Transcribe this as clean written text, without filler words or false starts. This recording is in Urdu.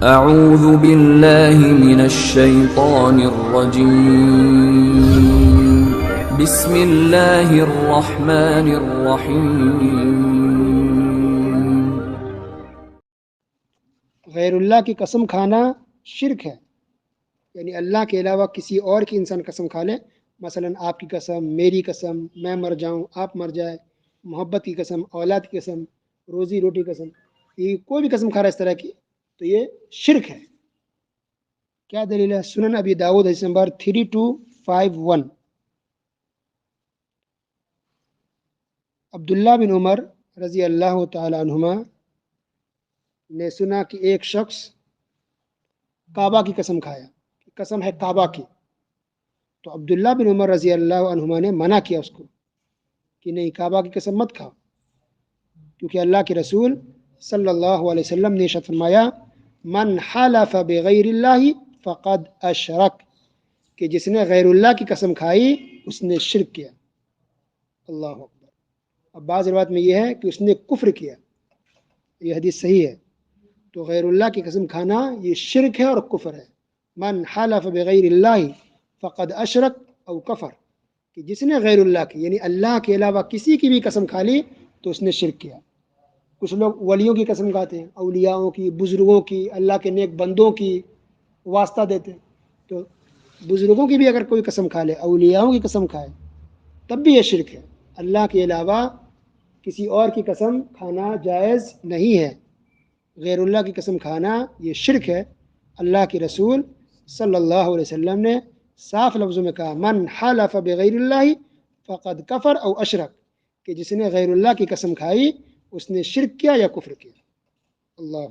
اعوذ باللہ من الشیطان الرجیم بسم اللہ الرحمن الرحیم۔ غیر اللہ کی قسم کھانا شرک ہے، یعنی اللہ کے علاوہ کسی اور کی انسان قسم کھا لے، مثلا آپ کی قسم، میری قسم، میں مر جاؤں آپ مر جائے، محبت کی قسم، اولاد کی قسم، روزی روٹی کی قسم، یہ کوئی بھی قسم کھا رہا ہے اس طرح کی تو یہ شرک ہے۔ کیا دلیل ہے؟ سنن ابی داؤد حدیث نمبر 3251۔ عبداللہ بن عمر رضی اللہ تعالی عنہما نے سنا کہ ایک شخص کعبہ کی قسم کھایا، قسم ہے کعبہ کی، تو عبداللہ بن عمر رضی اللہ عنہما نے منع کیا اس کو کہ نہیں، کعبہ کی قسم مت کھاؤ، کیونکہ اللہ کے رسول صلی اللہ علیہ وسلم نے ارشاد فرمایا من حلف بغیر اللہ فقد اشرک، کہ جس نے غیر اللہ کی قسم کھائی اس نے شرک کیا۔ اللہ اکبر۔ اب بعض روایت میں یہ ہے کہ اس نے کفر کیا، یہ حدیث صحیح ہے۔ تو غیر اللہ کی قسم کھانا یہ شرک ہے اور کفر ہے۔ من حلف بغیر اللہ فقد اشرک او کفر، کہ جس نے غیر اللہ کی یعنی اللہ کے علاوہ کسی کی بھی قسم کھا لی تو اس نے شرک کیا۔ کچھ لوگ ولیوں کی قسم کھاتے ہیں، اولیاؤں کی، بزرگوں کی، اللہ کے نیک بندوں کی واسطہ دیتے ہیں، تو بزرگوں کی بھی اگر کوئی قسم کھا لے، اولیاؤں کی قسم کھائے تب بھی یہ شرک ہے۔ اللہ کے علاوہ کسی اور کی قسم کھانا جائز نہیں ہے، غیر اللہ کی قسم کھانا یہ شرک ہے۔ اللہ کے رسول صلی اللہ علیہ وسلم نے صاف لفظوں میں کہا من حلف بغیر اللہ فقد کفر او اشرک، کہ جس نے غیر اللہ کی قسم کھائی اس نے شرک کیا یا کفر کیا۔ اللہ